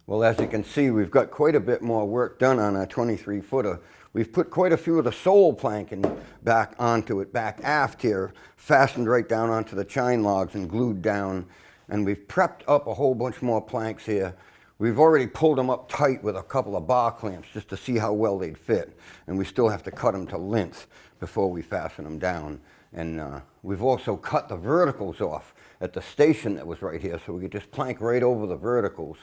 Well, as you can see, we've got quite a bit more work done on our 23-footer. We've put quite a few of the sole planking back onto it, back aft here, fastened right down onto the chine logs and glued down. And we've prepped up a whole bunch more planks here. We've already pulled them up tight with a couple of bar clamps just to see how well they'd fit. And we still have to cut them to length before we fasten them down. And we've also cut the verticals off at the station that was right here, so we could just plank right over the verticals.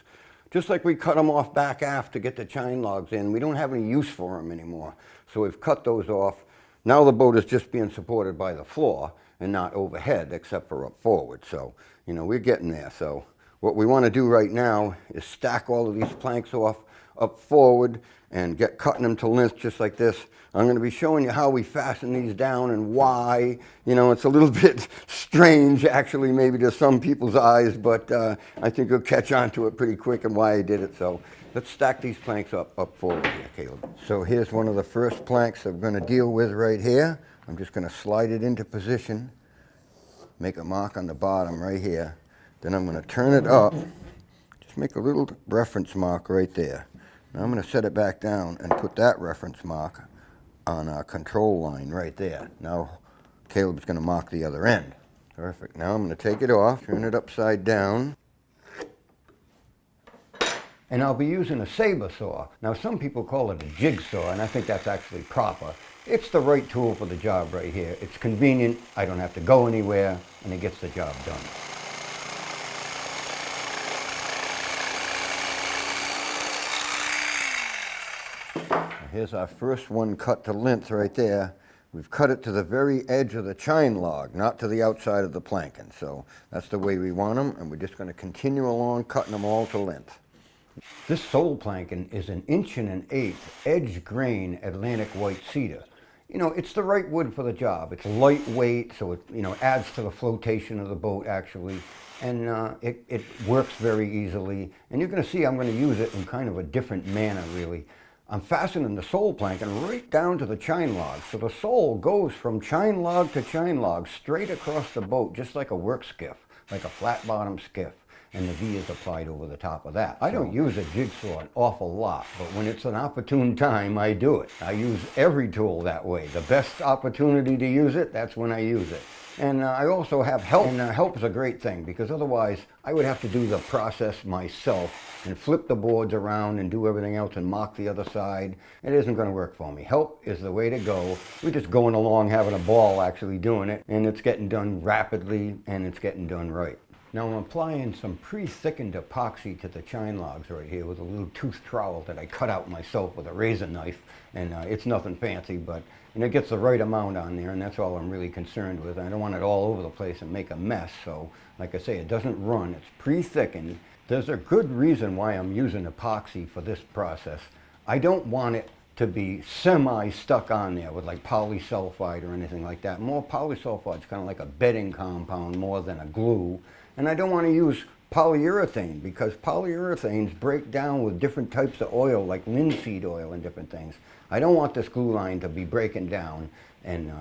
Just like we cut them off back aft to get the chine logs in. We don't have any use for them anymore. So we've cut those off. Now the boat is just being supported by the floor and not overhead, except for up forward. So, you know, we're getting there. So what we want to do right now is stack all of these planks off up forward and get cutting them to length just like this. I'm going to be showing you how we fasten these down and why. You know, it's a little bit strange actually maybe to some people's eyes, but I think you'll catch on to it pretty quick and why I did it. So let's stack these planks up forward here, Caleb. So here's one of the first planks that we're going to deal with right here. I'm just going to slide it into position, make a mark on the bottom right here. Then I'm going to turn it up, just make a little reference mark right there. Now I'm going to set it back down and put that reference mark on our control line right there. Now Caleb's going to mark the other end. Perfect. Now I'm going to take it off, turn it upside down. And I'll be using a saber saw. Now some people call it a jigsaw, and I think that's actually proper. It's the right tool for the job right here. It's convenient, I don't have to go anywhere, and it gets the job done. Here's our first one cut to length right there. We've cut it to the very edge of the chine log, not to the outside of the planking. So that's the way we want them, and we're just going to continue along cutting them all to length. This sole planking is an 1 1/8" edge grain Atlantic white cedar. You know, it's the right wood for the job. It's lightweight, so it, you know, adds to the flotation of the boat actually. And it works very easily. And you're going to see I'm going to use it in kind of a different manner really. I'm fastening the sole planking right down to the chine log. So the sole goes from chine log to chine log straight across the boat, just like a work skiff, like a flat bottom skiff. And the V is applied over the top of that. I don't use a jigsaw an awful lot, but when it's an opportune time, I do it. I use every tool that way. The best opportunity to use it, that's when I use it. And I also have help, and help is a great thing, because otherwise I would have to do the process myself and flip the boards around and do everything else and mark the other side. It isn't going to work for me. Help is the way to go. We're just going along having a ball actually doing it, and it's getting done rapidly and it's getting done right. Now I'm applying some pre-thickened epoxy to the chine logs right here with a little tooth trowel that I cut out myself with a razor knife, and it's nothing fancy, but it gets the right amount on there, and that's all I'm really concerned with. I don't want it all over the place and make a mess, so like I say, it doesn't run. It's pre-thickened. There's a good reason why I'm using epoxy for this process. I don't want it to be semi-stuck on there with like polysulfide or anything like that. More polysulfide is kind of like a bedding compound more than a glue. And I don't want to use polyurethane because polyurethanes break down with different types of oil like linseed oil and different things. I don't want this glue line to be breaking down, and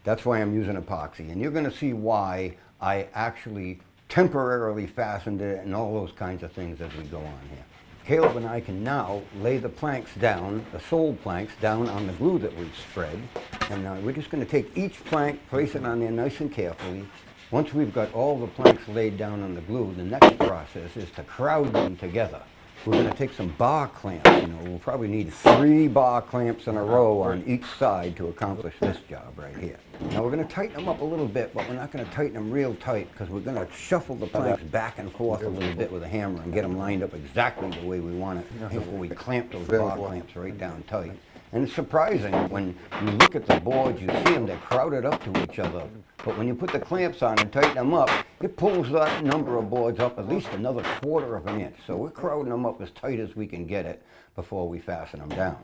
that's why I'm using epoxy. And you're going to see why I actually temporarily fastened it and all those kinds of things as we go on here. Caleb and I can now lay the planks down, the sole planks, down on the glue that we've spread. And we're just going to take each plank, place it on there nice and carefully. Once we've got all the planks laid down on the glue, the next process is to crowd them together. We're going to take some bar clamps. You know, we'll probably need 3 bar clamps in a row on each side to accomplish this job right here. Now we're going to tighten them up a little bit, but we're not going to tighten them real tight because we're going to shuffle the planks back and forth a little bit with a hammer and get them lined up exactly the way we want it before we clamp those bar clamps right down tight. And it's surprising when you look at the boards, you see them, they're crowded up to each other. But when you put the clamps on and tighten them up, it pulls that number of boards up at least another 1/4 of an inch. So we're crowding them up as tight as we can get it before we fasten them down.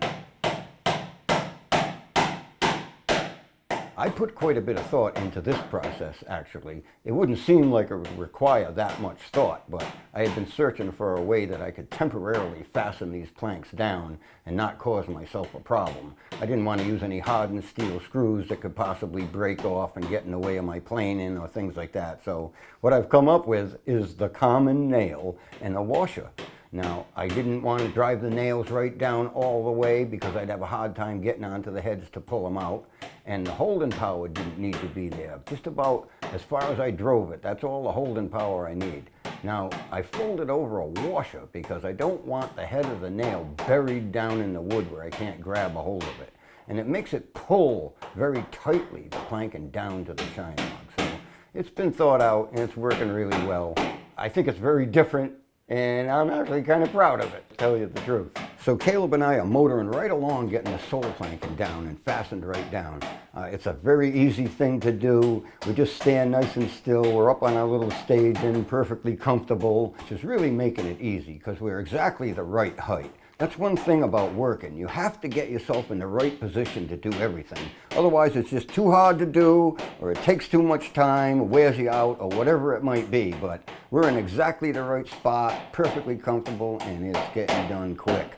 I put quite a bit of thought into this process, actually. It wouldn't seem like it would require that much thought, but I had been searching for a way that I could temporarily fasten these planks down and not cause myself a problem. I didn't want to use any hardened steel screws that could possibly break off and get in the way of my planing or things like that. So what I've come up with is the common nail and a washer. Now, I didn't want to drive the nails right down all the way because I'd have a hard time getting onto the heads to pull them out. And the holding power didn't need to be there. Just about as far as I drove it, that's all the holding power I need. Now, I folded over a washer because I don't want the head of the nail buried down in the wood where I can't grab a hold of it. And it makes it pull very tightly, the planking down to the chine log. So it's been thought out and it's working really well. I think it's very different, and I'm actually kind of proud of it, to tell you the truth. So Caleb and I are motoring right along, getting the sole planking down and fastened right down. It's a very easy thing to do. We just stand nice and still. We're up on our little stage and perfectly comfortable, which is really making it easy because we're exactly the right height. That's one thing about working. You have to get yourself in the right position to do everything. Otherwise, it's just too hard to do, or it takes too much time, wears you out, or whatever it might be. But we're in exactly the right spot, perfectly comfortable, and it's getting done quick.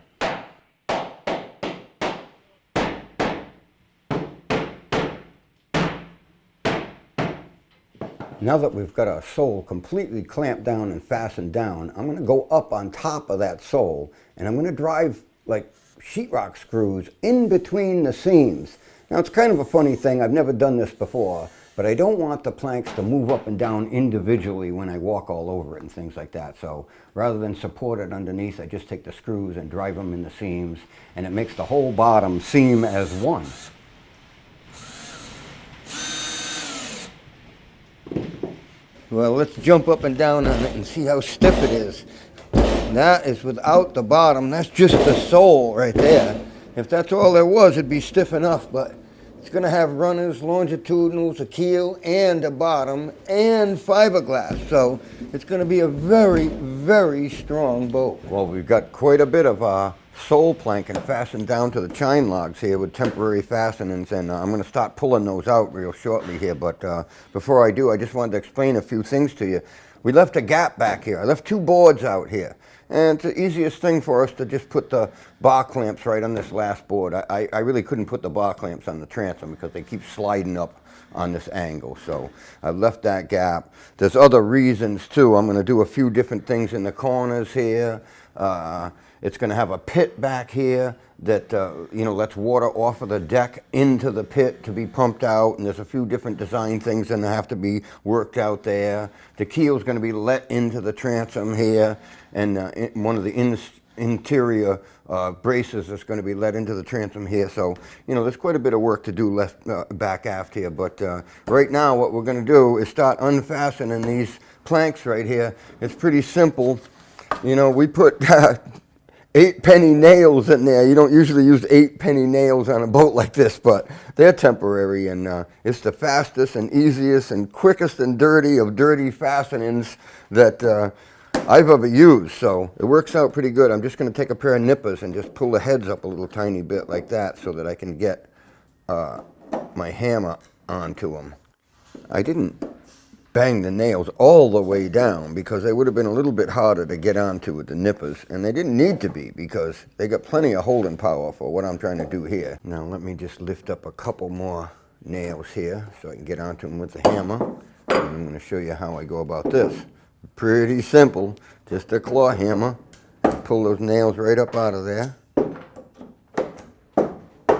Now that we've got our sole completely clamped down and fastened down, I'm going to go up on top of that sole and I'm going to drive like sheetrock screws in between the seams. Now it's kind of a funny thing, I've never done this before, but I don't want the planks to move up and down individually when I walk all over it and things like that. So rather than support it underneath, I just take the screws and drive them in the seams, and it makes the whole bottom seam as one. Well, let's jump up and down on it and see how stiff it is. That is without the bottom. That's just the sole right there. If that's all there was, it'd be stiff enough, but it's going to have runners, longitudinals, a keel, and a bottom, and fiberglass. So it's going to be a very, very strong boat. Well, we've got quite a bit of sole planking fastened down to the chine logs here with temporary fastenings, and I'm going to start pulling those out real shortly here. But before I do, I just wanted to explain a few things to you. We left a gap back here. I left 2 boards out here, and it's the easiest thing for us to just put the bar clamps right on this last board. I really couldn't put the bar clamps on the transom because they keep sliding up on this angle, so I've left that gap. There's other reasons too. I'm going to do a few different things in the corners here. It's going to have a pit back here that lets water off of the deck into the pit to be pumped out, and there's a few different design things that have to be worked out there. The keel is going to be let into the transom here, and one of the interior braces is going to be let into the transom here. So there's quite a bit of work to do left back aft here, but right now what we're going to do is start unfastening these planks right here. It's pretty simple. We put 8-penny nails in there. You don't usually use 8-penny nails on a boat like this, but they're temporary, and it's the fastest and easiest and quickest and dirty of dirty fastenings that I've ever used. So it works out pretty good. I'm just going to take a pair of nippers and just pull the heads up a little tiny bit like that so that I can get my hammer onto them. I didn't bang the nails all the way down because they would have been a little bit harder to get onto with the nippers, and they didn't need to be because they got plenty of holding power for what I'm trying to do here. Now let me just lift up a couple more nails here so I can get onto them with the hammer, and I'm going to show you how I go about this. Pretty simple, just a claw hammer, pull those nails right up out of there.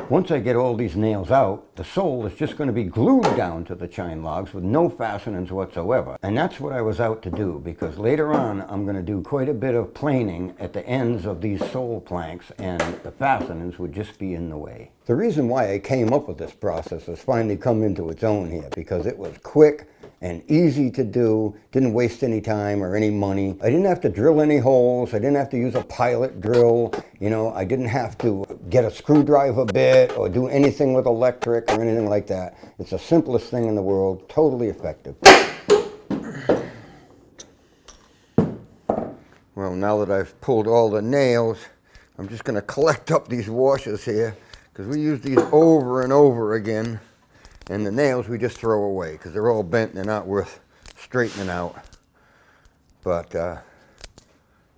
Once I get all these nails out, the sole is just going to be glued down to the chine logs with no fastenings whatsoever. And that's what I was out to do, because later on I'm going to do quite a bit of planing at the ends of these sole planks, and the fastenings would just be in the way. The reason why I came up with this process has finally come into its own here, because it was quick and easy to do, didn't waste any time or any money. I didn't have to drill any holes, I didn't have to use a pilot drill, I didn't have to get a screwdriver bit or do anything with electric or anything like that. It's the simplest thing in the world, totally effective. Well, now that I've pulled all the nails, I'm just going to collect up these washers here, because we use these over and over again. And the nails we just throw away because they're all bent and they're not worth straightening out. But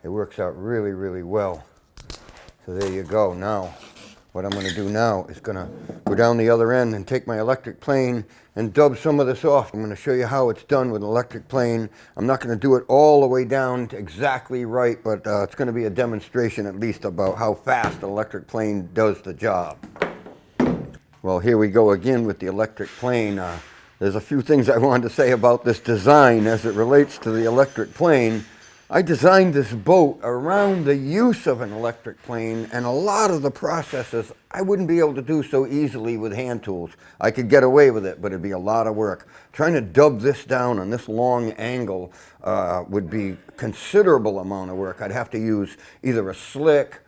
it works out really, really well. So there you go. Now what I'm going to do now is going to go down the other end and take my electric plane and dub some of this off. I'm going to show you how it's done with an electric plane. I'm not going to do it all the way down to exactly right, but it's going to be a demonstration at least about how fast an electric plane does the job. Well, here we go again with the electric plane. There's a few things I wanted to say about this design as it relates to the electric plane. I designed this boat around the use of an electric plane, and a lot of the processes I wouldn't be able to do so easily with hand tools. I could get away with it, but it'd be a lot of work. Trying to dub this down on this long angle would be considerable amount of work. I'd have to use either a slick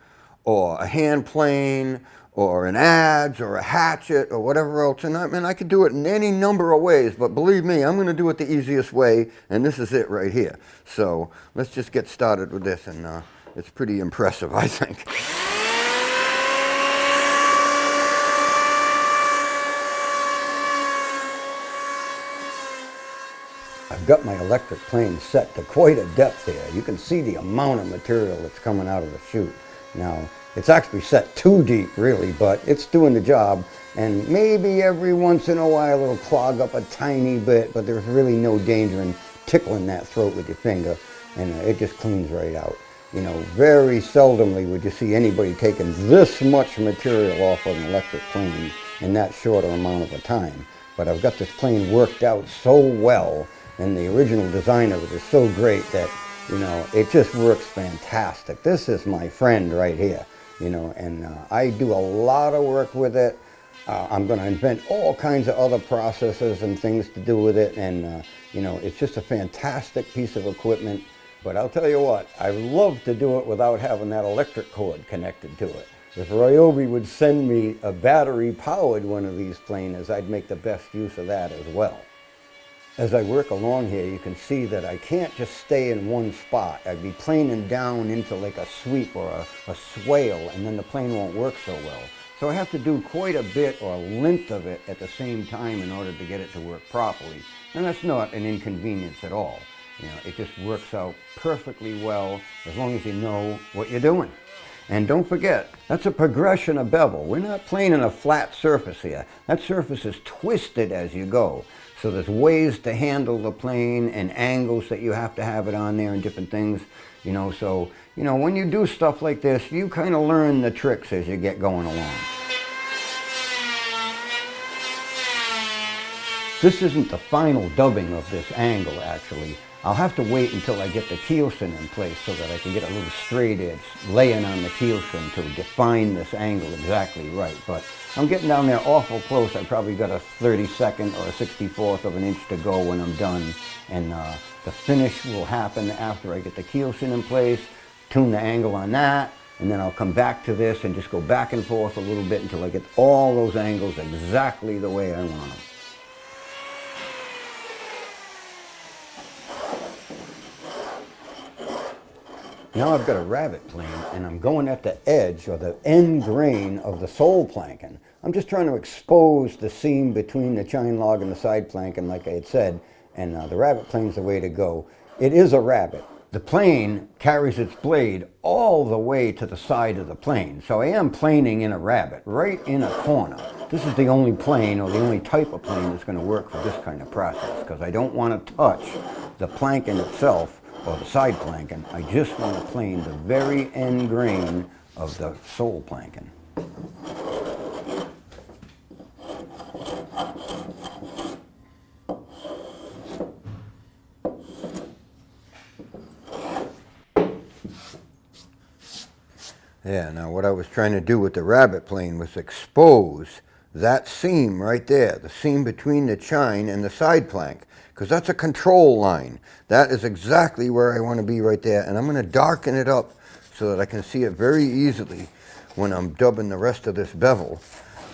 or a hand plane or an adze or a hatchet or whatever else. And I could do it in any number of ways, but believe me, I'm going to do it the easiest way, and this is it right here. So let's just get started with this, and it's pretty impressive, I think. I've got my electric plane set to quite a depth here. You can see the amount of material that's coming out of the chute. Now, it's actually set too deep, really, but it's doing the job. And maybe every once in a while it'll clog up a tiny bit, but there's really no danger in tickling that throat with your finger, and it just cleans right out. You know, very seldomly would you see anybody taking this much material off of an electric plane in that shorter amount of a time. But I've got this plane worked out so well, and the original design of it is so great that, you know, it just works fantastic. This is my friend right here, you know, and I do a lot of work with it. I'm going to invent all kinds of other processes and things to do with it, and, you know, it's just a fantastic piece of equipment. But I'll tell you what, I love to do it without having that electric cord connected to it. If Ryobi would send me a battery-powered one of these planers, I'd make the best use of that as well. As I work along here, you can see that I can't just stay in one spot. I'd be planing down into like a sweep or a swale, and then the plane won't work so well. So I have to do quite a bit or length of it at the same time in order to get it to work properly. And that's not an inconvenience at all. You know, it just works out perfectly well as long as you know what you're doing. And don't forget, that's a progression of bevel. We're not planing a flat surface here. That surface is twisted as you go. So there's ways to handle the plane and angles that you have to have it on there and different things. You know, so, you know, when you do stuff like this, you kind of learn the tricks as you get going along. This isn't the final dubbing of this angle, actually. I'll have to wait until I get the keelson in place so that I can get a little straight edge laying on the keelson to define this angle exactly right. But I'm getting down there awful close. I probably got a 32nd or a 64th of an inch to go when I'm done. And the finish will happen after I get the keelson in place, tune the angle on that, and then I'll come back to this and just go back and forth a little bit until I get all those angles exactly the way I want them. Now I've got a rabbet plane, and I'm going at the edge or the end grain of the sole planking. I'm just trying to expose the seam between the chine log and the side planking, like I had said, and the rabbet plane's the way to go. It is a rabbet. The plane carries its blade all the way to the side of the plane, so I am planing in a rabbet, right in a corner. This is the only plane or the only type of plane that's going to work for this kind of process, because I don't want to touch the planking itself or the side planking. I just want to plane the very end grain of the sole planking. Yeah, now what I was trying to do with the rabbet plane was expose that seam right there, the seam between the chine and the side plank, because that's a control line. That is exactly where I want to be right there, and I'm going to darken it up so that I can see it very easily when I'm dubbing the rest of this bevel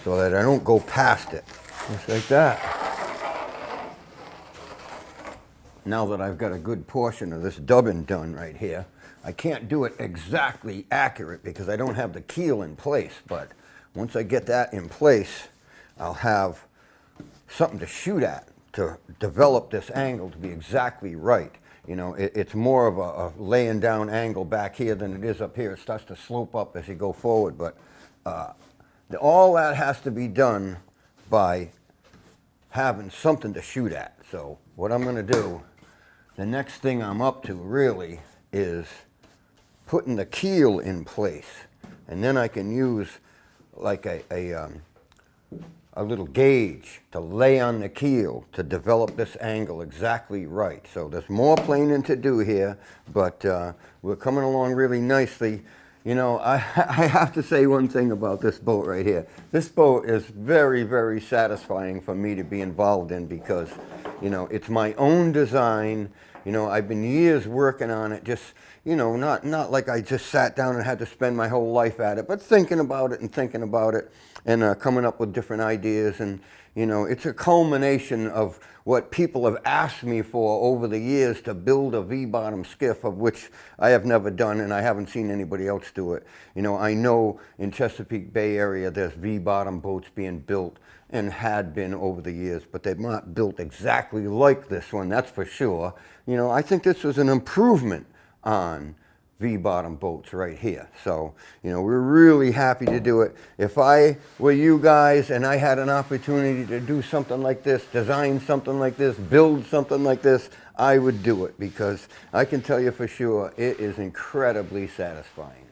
so that I don't go past it. Just like that. Now that I've got a good portion of this dubbing done right here, I can't do it exactly accurate because I don't have the keel in place, but once I get that in place, I'll have something to shoot at to develop this angle to be exactly right. You know, it's more of a laying down angle back here than it is up here. It starts to slope up as you go forward, but all that has to be done by having something to shoot at. So what I'm going to do, the next thing I'm up to really is putting the keel in place. And then I can use like a little gauge to lay on the keel to develop this angle exactly right. So there's more planing to do here, but we're coming along really nicely. You know, I have to say one thing about this boat right here. This boat is very, very satisfying for me to be involved in because, you know, it's my own design. You know, I've been years working on it, just, you know, not like I just sat down and had to spend my whole life at it, but thinking about it and coming up with different ideas. And, you know, it's a culmination of what people have asked me for over the years to build a V-bottom skiff, of which I have never done, and I haven't seen anybody else do it. You know, I know in Chesapeake Bay area there's V-bottom boats being built and had been over the years, but they're not built exactly like this one, that's for sure. You know, I think this was an improvement on V-bottom boats right here. So, you know, we're really happy to do it. If I were you guys and I had an opportunity to do something like this, design something like this, build something like this, I would do it because I can tell you for sure it is incredibly satisfying.